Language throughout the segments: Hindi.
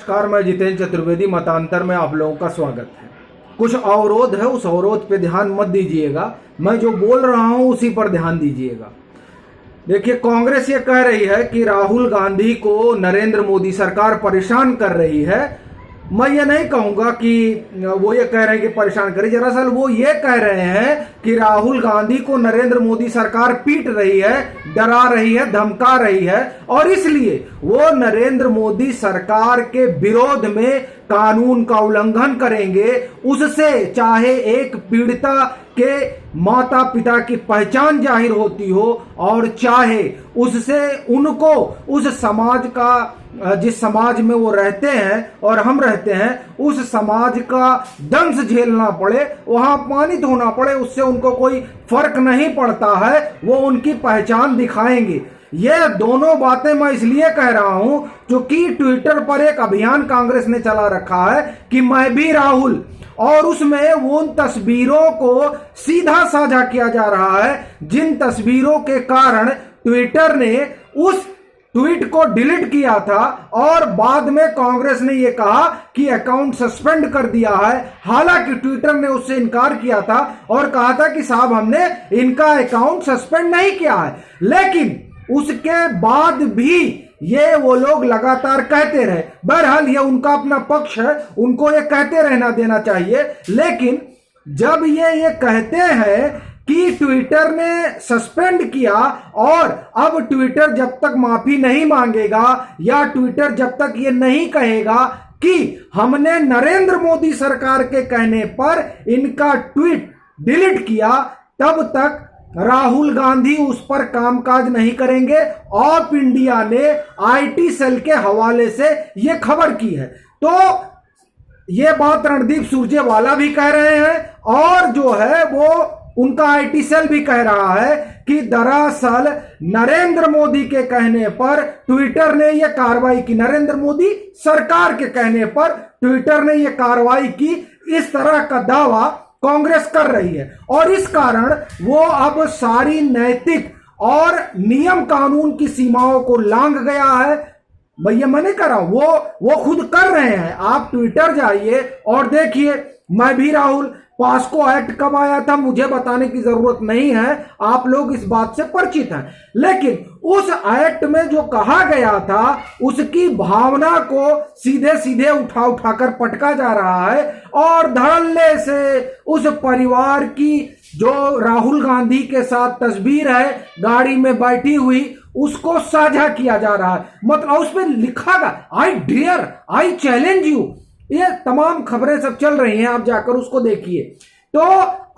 नमस्कार, मैं जितेंद्र चतुर्वेदी। मतांतर में आप लोगों का स्वागत है। कुछ अवरोध है, उस अवरोध पे ध्यान मत दीजिएगा, मैं जो बोल रहा हूं उसी पर ध्यान दीजिएगा। देखिए, कांग्रेस ये कह रही है कि राहुल गांधी को नरेंद्र मोदी सरकार परेशान कर रही है। मैं ये नहीं कहूंगा कि वो ये कह रहे हैं कि परेशान करे, दरअसल वो ये कह रहे हैं कि राहुल गांधी को नरेंद्र मोदी सरकार पीट रही है, डरा रही है, धमका रही है, और इसलिए वो नरेंद्र मोदी सरकार के विरोध में कानून का उल्लंघन करेंगे। उससे चाहे एक पीड़िता के माता पिता की पहचान जाहिर होती हो और चाहे उससे उनको उस समाज का, जिस समाज में वो रहते हैं और हम रहते हैं, उस समाज का दंश झेलना पड़े, वहां अपमानित होना पड़े, उससे उनको कोई फर्क नहीं पड़ता है, वो उनकी पहचान दिखाएंगे। ये दोनों बातें मैं इसलिए कह रहा हूं क्योंकि ट्विटर पर एक अभियान कांग्रेस ने चला रखा है कि मैं भी राहुल, और उसमें उन तस्वीरों को सीधा साझा किया जा रहा है जिन तस्वीरों के कारण ट्विटर ने उस ट्वीट को डिलीट किया था और बाद में कांग्रेस ने यह कहा कि अकाउंट सस्पेंड कर दिया है। हालांकि ट्विटर ने उससे इनकार किया था और कहा था कि साहब, हमने इनका अकाउंट सस्पेंड नहीं किया है, लेकिन उसके बाद भी ये वो लोग लगातार कहते रहे। बहरहाल ये उनका अपना पक्ष है, उनको ये कहते रहना देना चाहिए। लेकिन जब ये कहते हैं कि ट्विटर ने सस्पेंड किया और अब ट्विटर जब तक माफी नहीं मांगेगा या ट्विटर जब तक ये नहीं कहेगा कि हमने नरेंद्र मोदी सरकार के कहने पर इनका ट्वीट डिलीट किया, तब तक राहुल गांधी उस पर कामकाज नहीं करेंगे। ऑफ इंडिया ने आईटी सेल के हवाले से यह खबर की है। तो यह बात रणदीप सुरजेवाला भी कह रहे हैं और जो है वो उनका आईटी सेल भी कह रहा है कि दरअसल नरेंद्र मोदी के कहने पर ट्विटर ने यह कार्रवाई की, नरेंद्र मोदी सरकार के कहने पर ट्विटर ने यह कार्रवाई की। इस तरह का दावा कांग्रेस कर रही है और इस कारण वो अब सारी नैतिक और नियम कानून की सीमाओं को लांघ गया है। भैया, मैं नहीं कर रहा हूं, वो खुद कर रहे हैं। आप ट्विटर जाइए और देखिए, मैं भी राहुल, पॉस्को एक्ट कब आया था मुझे बताने की जरूरत नहीं है, आप लोग इस बात से परिचित हैं। लेकिन उस एक्ट में जो कहा गया था उसकी भावना को सीधे सीधे उठाकर पटका जा रहा है और धड़ल्ले से उस परिवार की जो राहुल गांधी के साथ तस्वीर है गाड़ी में बैठी हुई, उसको साझा किया जा रहा है। मतलब उसमें लिखा गया आई डियर, आई चैलेंज यू। ये तमाम खबरें सब चल रही हैं, आप जाकर उसको देखिए। तो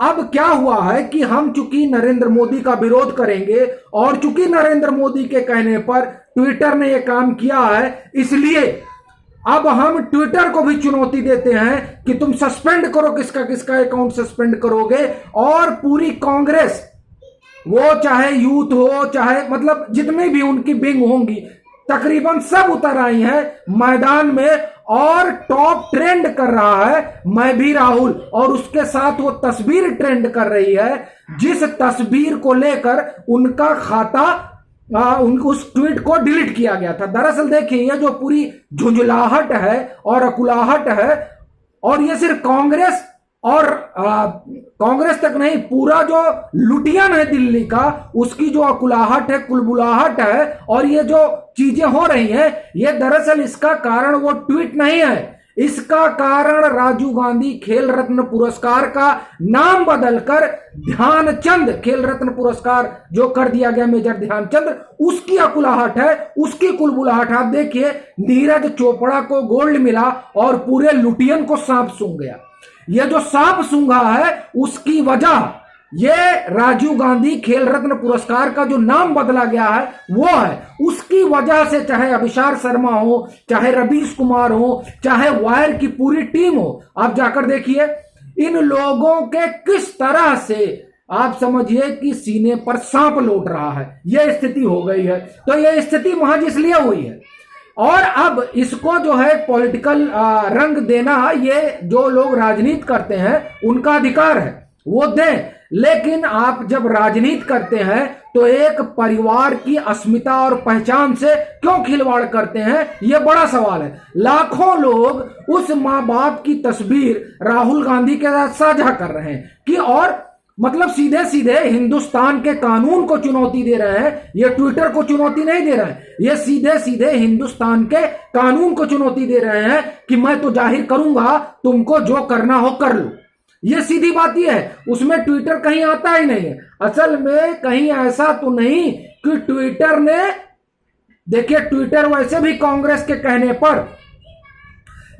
अब क्या हुआ है कि हम चूंकि नरेंद्र मोदी का विरोध करेंगे और चूंकि नरेंद्र मोदी के कहने पर ट्विटर ने यह काम किया है, इसलिए अब हम ट्विटर को भी चुनौती देते हैं कि तुम सस्पेंड करो, किसका किसका अकाउंट सस्पेंड करोगे। और पूरी कांग्रेस, वो चाहे यूथ हो, चाहे मतलब जितनी भी उनकी विंग होंगी, तकरीबन सब उतर आई हैं मैदान में और टॉप ट्रेंड कर रहा है मैं भी राहुल, और उसके साथ वो तस्वीर ट्रेंड कर रही है जिस तस्वीर को लेकर उनका खाता उस ट्वीट को डिलीट किया गया था। दरअसल देखिए, ये जो पूरी झुंझलाहट है और अकुलाहट है, और ये सिर्फ कांग्रेस और कांग्रेस तक नहीं, पूरा जो लुटियन है दिल्ली का, उसकी जो अकुलाहट है, कुलबुलाहट है, और ये जो चीजें हो रही हैं, ये दरअसल इसका कारण वो ट्वीट नहीं है। इसका कारण राजीव गांधी खेल रत्न पुरस्कार का नाम बदलकर ध्यानचंद खेल रत्न पुरस्कार जो कर दिया गया मेजर ध्यानचंद, उसकी अकुलाहट है, उसकी कुलबुलाहट। आप देखिए, नीरज चोपड़ा को गोल्ड मिला और पूरे लुटियन को सांप सूंघ गया। यह जो सांप सूंघा है उसकी वजह ये राजीव गांधी खेल रत्न पुरस्कार का जो नाम बदला गया है वो है। उसकी वजह से चाहे अभिषार शर्मा हो, चाहे रवीश कुमार हो, चाहे वायर की पूरी टीम हो, आप जाकर देखिए इन लोगों के किस तरह से आप समझिए कि सीने पर सांप लौट रहा है। यह स्थिति हो गई है। तो यह स्थिति महज इसलिए हुई है और अब इसको जो है पॉलिटिकल रंग देना, ये जो लोग राजनीति करते हैं उनका अधिकार है, वो दें। लेकिन आप जब राजनीति करते हैं तो एक परिवार की अस्मिता और पहचान से क्यों खिलवाड़ करते हैं, यह बड़ा सवाल है। लाखों लोग उस मां बाप की तस्वीर राहुल गांधी के साथ साझा कर रहे हैं कि और मतलब सीधे सीधे हिंदुस्तान के कानून को चुनौती दे रहे हैं। ये ट्विटर को चुनौती नहीं दे रहे हैं, ये सीधे सीधे हिंदुस्तान के कानून को चुनौती दे रहे हैं कि मैं तो जाहिर करूंगा, तुमको जो करना हो कर लो। ये सीधी बात ये है, उसमें ट्विटर कहीं आता ही नहीं है। असल में कहीं ऐसा तो नहीं कि ट्विटर ने, देखिए ट्विटर वैसे भी कांग्रेस के कहने पर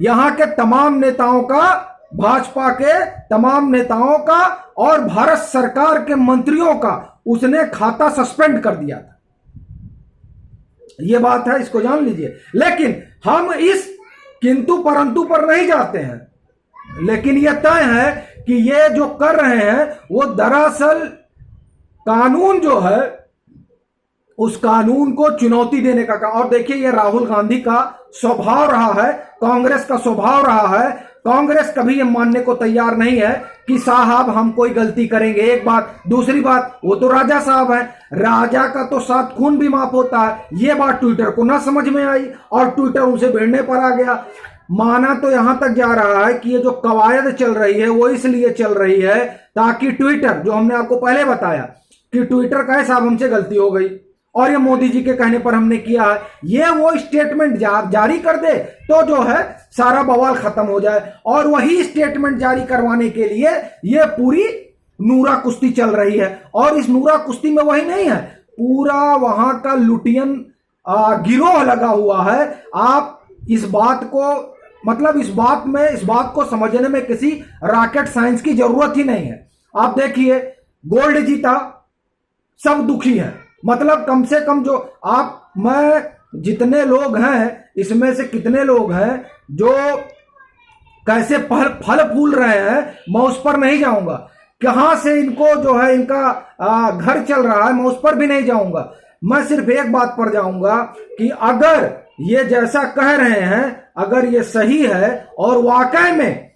यहां के तमाम नेताओं का, भाजपा के तमाम नेताओं का और भारत सरकार के मंत्रियों का उसने खाता सस्पेंड कर दिया था। यह बात है, इसको जान लीजिए। लेकिन हम इस किंतु परंतु पर नहीं जाते हैं, लेकिन यह तय है कि ये जो कर रहे हैं वो दरअसल कानून जो है उस कानून को चुनौती देने का काम। और देखिए ये राहुल गांधी का स्वभाव रहा है, कांग्रेस का स्वभाव रहा है। कांग्रेस कभी ये मानने को तैयार नहीं है कि साहब हम कोई गलती करेंगे, एक बात। दूसरी बात, वो तो राजा साहब है, राजा का तो 7 खून भी माफ होता है। ये बात ट्विटर को ना समझ में आई और ट्विटर उनसे भिड़ने पर आ गया। माना तो यहां तक जा रहा है कि ये जो कवायद चल रही है वो इसलिए चल रही है ताकि ट्विटर, जो हमने आपको पहले बताया कि ट्विटर कहे साहब हमसे गलती हो गई और ये मोदी जी के कहने पर हमने किया है, ये वो स्टेटमेंट जारी कर दे तो जो है सारा बवाल खत्म हो जाए। और वही स्टेटमेंट जारी करवाने के लिए ये पूरी नूरा कुश्ती चल रही है। और इस नूरा कुश्ती में वही नहीं है, पूरा वहां का लुटियन गिरोह लगा हुआ है। आप इस बात को, मतलब इस बात को समझने में किसी रॉकेट साइंस की जरूरत ही नहीं है। आप देखिए गोल्ड जीता, सब दुखी हैं। मतलब कम से कम जो मैं जितने लोग हैं इसमें से कितने लोग हैं जो कैसे फल फूल रहे हैं, मैं उस पर नहीं जाऊंगा। कहां से इनको जो है इनका घर चल रहा है, मैं उस पर भी नहीं जाऊंगा। मैं सिर्फ एक बात पर जाऊंगा कि अगर ये जैसा कह रहे हैं, अगर ये सही है और वाकई में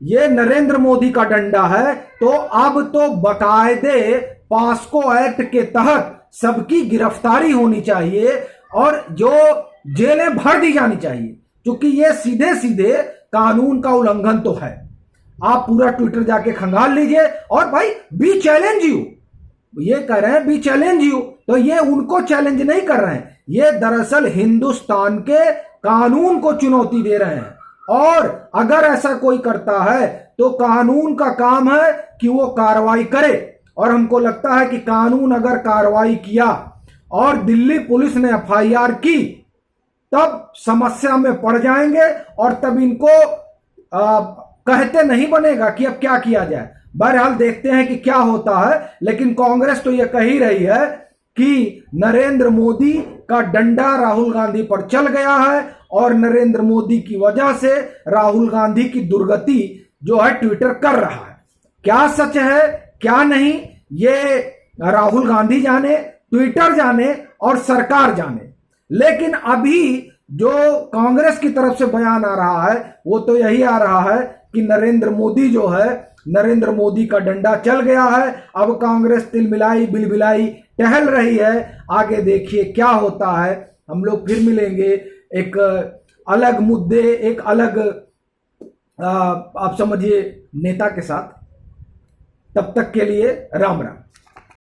ये नरेंद्र मोदी का डंडा है, तो अब तो बकायदे पास्को एक्ट के तहत सबकी गिरफ्तारी होनी चाहिए और जो जेलें भर दी जानी चाहिए, क्योंकि ये सीधे सीधे कानून का उल्लंघन तो है। आप पूरा ट्विटर जाके खंगाल लीजिए और भाई बी चैलेंज यू, ये कह रहे हैं बी चैलेंज यू, तो ये उनको चैलेंज नहीं कर रहे हैं, ये दरअसल हिंदुस्तान के कानून को चुनौती दे रहे हैं। और अगर ऐसा कोई करता है तो कानून का काम है कि वो कार्रवाई करे। और हमको लगता है कि कानून अगर कार्रवाई किया और दिल्ली पुलिस ने एफआईआर की, तब समस्या में पड़ जाएंगे और तब इनको कहते नहीं बनेगा कि अब क्या किया जाए। बहरहाल देखते हैं कि क्या होता है। लेकिन कांग्रेस तो यह कह ही रही है कि नरेंद्र मोदी का डंडा राहुल गांधी पर चल गया है और नरेंद्र मोदी की वजह से राहुल गांधी की दुर्गति जो है ट्विटर कर रहा है। क्या सच है क्या नहीं, ये राहुल गांधी जाने, ट्विटर जाने और सरकार जाने। लेकिन अभी जो कांग्रेस की तरफ से बयान आ रहा है वो तो यही आ रहा है कि नरेंद्र मोदी जो है, नरेंद्र मोदी का डंडा चल गया है। अब कांग्रेस तिलमिलाई बिलबिलाई टहल रही है। आगे देखिए क्या होता है। हम लोग फिर मिलेंगे एक अलग मुद्दे, एक अलग आप समझिए नेता के साथ। तब तक के लिए राम राम।